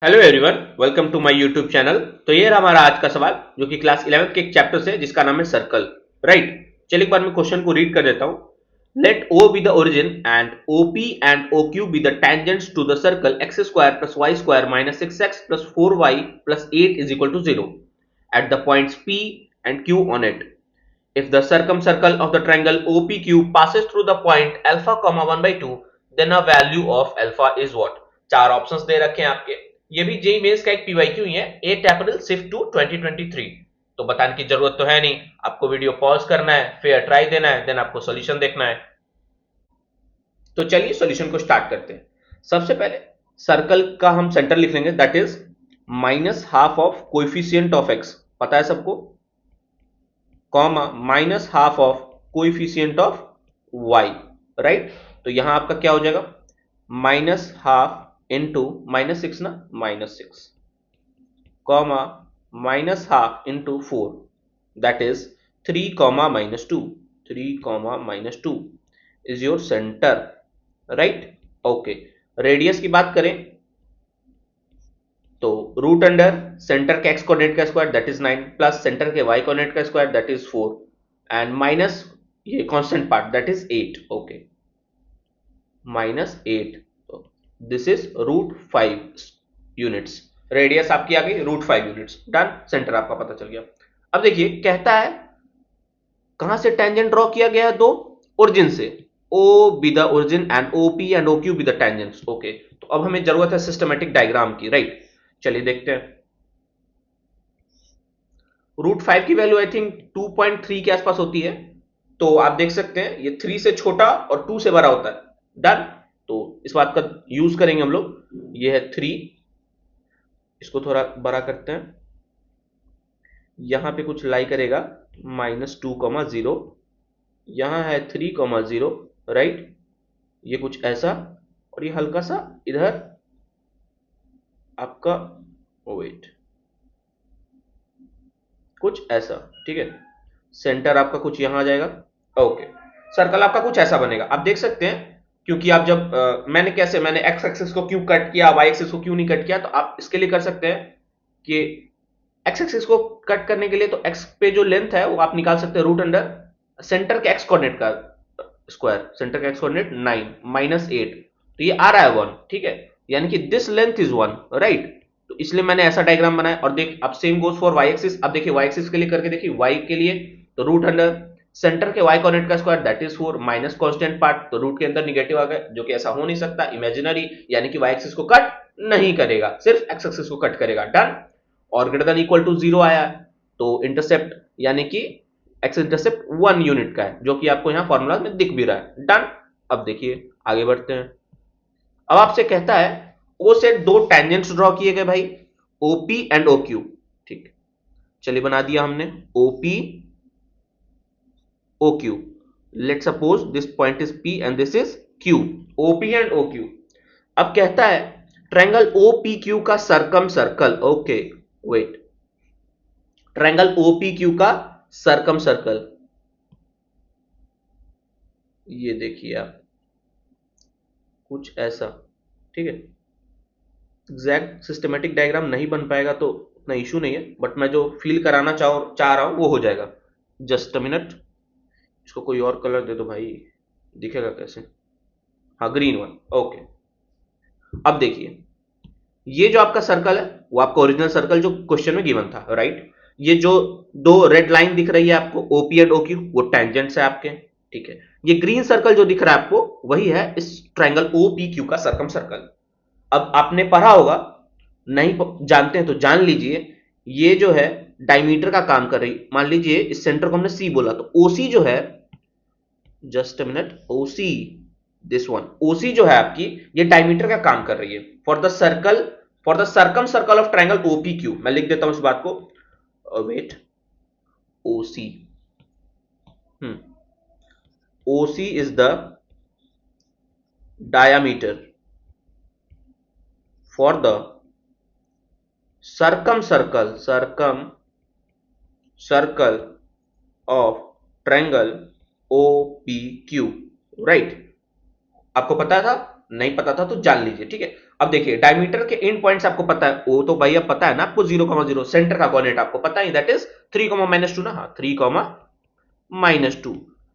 Hello everyone, welcome to my YouTube channel. तो ये रहा हमारा आज का सवाल जो कि क्लास 11th के एक चैप्टर से जिसका नाम है सर्कल। राइट, चलिए एक बार मैं क्वेश्चन को रीड कर देता हूं। Let O be the origin and O P and O Q be the tangents to the circle X square plus Y square minus 6x plus 4y plus 8 is equal to 0 at the points P and Q on it. If the circumcircle of the triangle OPQ passes through the point alpha comma 1 by 2, then a value of alpha is what? चार options दे रखे हैं आपके। ये भी JEE mains का एक PYQ ही है, 8 अप्रैल शिफ्ट टू 2023। तो बताने की जरूरत तो है नहीं, आपको वीडियो पॉज करना है, फिर ट्राई देना है, देन आपको सॉल्यूशन देखना है। तो चलिए सॉल्यूशन को स्टार्ट करते हैं। सबसे पहले सर्कल का हम सेंटर लिख लेंगे, that is minus half of coefficient of X, पता है सबको, comma minus half of coefficient of Y. Right, तो यहां आपका क्या हो जाएगा, माइनस हाफ इंटू माइनस 6 ना, minus 6 comma minus half into 4, that is 3 comma minus 2, 3 comma minus 2 is your centre. Right, okay. Radius की बात करें तो रूट अंडर सेंटर के एक्स कोऑर्डिनेट का square that is 9 plus centre के Y coordinate का square that is 4 and minus ये constant part that is 8। Okay, minus 8, this is root 5 units. Radius आपकी आ गई रूट 5 यूनिट्स। डन, सेंटर आपका पता चल गया। अब देखिए कहता है कहां से टेंजेंट ड्रॉ किया गया है, दो ओरिजिन से, O be the origin and O P and O Q be the tangents. Okay, तो अब हमें जरूरत है सिस्टमेटिक डायग्राम की। राइट, चलिए देखते हैं। रूट 5 की वैल्यू आई थिंक 2.3 के आसपास होती है, तो आप देख सकते हैं ये 3 से छोटा और 2 से बड़ा होता है। डन, तो इस बात का यूज करेंगे हम लोग। ये है 3, इसको थोड़ा बड़ा करते हैं, यहां पे कुछ लाई करेगा -2,0, यहां है 3,0। राइट, ये कुछ ऐसा, और ये हल्का सा इधर आपका, वेट, कुछ ऐसा। ठीक है, सेंटर आपका कुछ यहां आ जाएगा। ओके, सर्कल आपका कुछ ऐसा बनेगा, आप देख सकते हैं। क्योंकि आप जब मैंने एक्स एक्सिस को क्यों कट किया, वाई एक्सिस को क्यों नहीं कट किया, तो आप इसके लिए कर सकते हैं कि एक्स एक्सिस को कट करने के लिए तो एक्स पे जो लेंथ है वो आप निकाल सकते हैं रूट अंडर सेंटर के एक्स कोऑर्डिनेट का स्क्वायर, सेंटर का एक्स कोऑर्डिनेट 9 माइनस 8, तो ये आ रहा है 1। ठीक है, यानी कि दिस लेंथ इज 1। राइट, तो इसलिए मैंने ऐसा डायग्राम बनाया। और देख, अब same goes for Y axis. अब देखिए वाई एक्सिस के लिए करके देखिए, वाई के लिए तो रूट अंडर सेंटर के वाई कोऑर्डिनेट का square that is 4 minus constant part, तो रूट के अंदर निगेटिव आ गया, जो कि ऐसा हो नहीं सकता, इमेजिनरी, यानी कि वाई एक्सिस को कट नहीं करेगा, सिर्फ एक्स एक्सिस को कट करेगा। डन, और ग्रेटर देन इक्वल टू 0 आया है, तो इंटरसेप्ट यानी कि एक्स इंटरसेप्ट 1 यूनिट का है, जो कि आपको यहां फॉर्मूला में दिख भी रहा है। डन, अब देखिए आगे बढ़ते हैं। अब आपसे कहता है ओ से दो टेंजेंट्स ड्रॉ किए गए भाई, ओपी एंड ओ क्यू। ठीक, चलिए बना दिया हमने OP O Q. Let suppose this point is P and this is Q, OP and O Q. अब कहता है ट्रायंगल ओ पी क्यू का circumcircle. Okay, wait, triangle OPQ का सरकम सर्कल, ये देखिए आप, कुछ ऐसा। ठीक है, एग्जैक्ट सिस्टमेटिक डायग्राम नहीं बन पाएगा तो उतना इशू नहीं है, बट मैं जो फील कराना चाह रहा हूं वो हो जाएगा। जस्ट अ मिनट, इसको कोई और कलर दे दो भाई, दिखेगा कैसे। हाँ, ग्रीन वन। ओके, अब देखिए ये जो आपका सर्कल है वो आपका ओरिजिनल सर्कल जो क्वेश्चन में गिवन था। राइट, ये जो दो रेड लाइन दिख रही है आपको ओपी एंड ओक्यू, वो टेंजेंट्स है आपके। ठीक है, ये ग्रीन सर्कल जो दिख रहा है आपको वही है इस ट्रायंगल ओपीक्यू का सरकम सर्कल। अब आपने पढ़ा होगा, नहीं जानते हैं तो जान लीजिए, ये जो है डायमीटर का काम कर रही। मान लीजिए इस सेंटर को हमने सी बोला, तो ओसी जो है, just a minute, OC, this one, OC जो है आपकी, ये डायमीटर का काम कर रही है for the circle, for the circum circle of triangle OPQ. मैं लिख देता हूं इस बात को, wait, OC, OC is the diameter for the circle of triangle OPQ। Right, आपको पता था, नहीं पता था तो जान लीजिए। ठीक है, अब देखिए डायमीटर के एंड पॉइंट्स आपको पता है, वो तो भाई अब पता है ना आपको 0,0, सेंटर का कोऑर्डिनेट आपको पता है, दैट इज 3,-2 ना, हाँ 3,-2।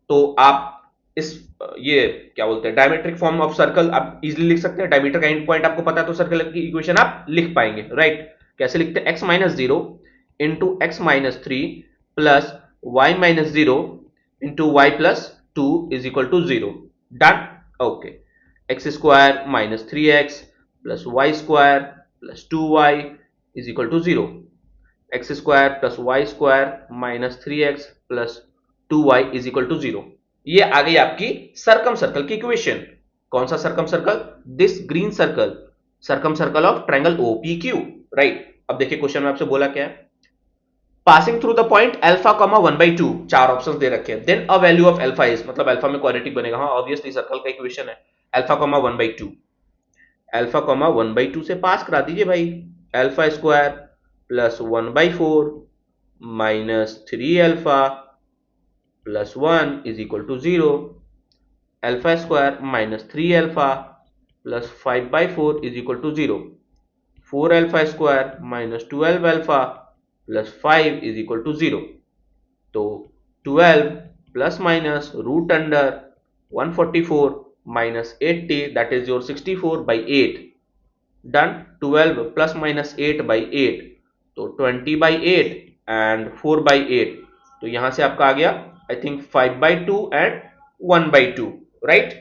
तो आप इस ये क्या बोलते हैं डायमेट्रिक फॉर्म ऑफ सर्कल आप इजीली लिख सकते हैं। डायमीटर का एंड पॉइंट आपको पता है तो सर्कल की इक्वेशन आप लिख पाएंगे, राइट। कैसे लिखते हैं, x-0 into x-3 plus y-0 into y+2 is equal to 0। Done, okay. X square minus 3x plus Y square plus 2y is equal to 0। X square plus Y square minus 3x plus 2y is equal to 0। ये आ गई आपकी circum circle की equation. कौन सा circumcircle, this green circle, circum circle of triangle OPQ, right. अब देखिए question में आपसे बोला क्या है, passing through the point alpha comma 1/2, चार ऑप्शंस दे रखे हैं, then a value of alpha is, मतलब अल्फा में क्वाड्रेटिक बनेगा, हाँ ऑब्वियसली सर्कल का इक्वेशन है। अल्फा कॉमा 1/2, अल्फा कॉमा 1/2 से पास करा दीजिए भाई, alpha square plus 1/4 minus 3 alpha plus 1 is equal to 0। Alpha square minus 3 alpha plus 5/4 is equal to 0। 4 alpha square minus 12 alpha plus 5 is equal to 0। तो 12 plus minus root under 144 minus 80 that is your 64/8। Done, 12 plus minus 8/8 तो 20/8 and 4/8, तो यहां से आपका आ गया I think 5/2 and 1/2, right.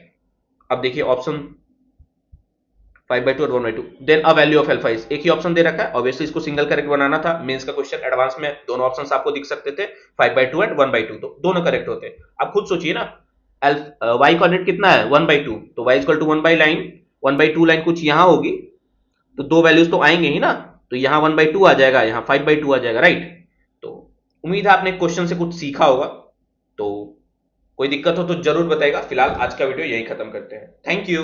अब देखिए option 5/2 और 1/2, then a value of alpha is, एक ही ऑप्शन दे रखा है, ऑब्वियसली इसको सिंगल करेक्ट बनाना था, मेंस का क्वेश्चन एडवांस में दोनों ऑप्शंस आपको दिख सकते थे, 5/2 एंड 1/2, तो दोनों करेक्ट होते। आप खुद सोचिए ना, y कोऑर्डिनेट कितना है 1/2, तो y इक्वल टू 1/2 लाइन कुछ यहां होगी, तो दो वैल्यूज तो आएंगे ही ना, तो यहाँ 1/2 आ जाएगा, यहाँ 5/2 आ जाएगा, राइट। तो उम्मीद है आपने क्वेश्चन से कुछ सीखा होगा, तो कोई दिक्कत हो तो जरूर बताएगा। फिलहाल आज का वीडियो यही खत्म करते हैं, थैंक यू।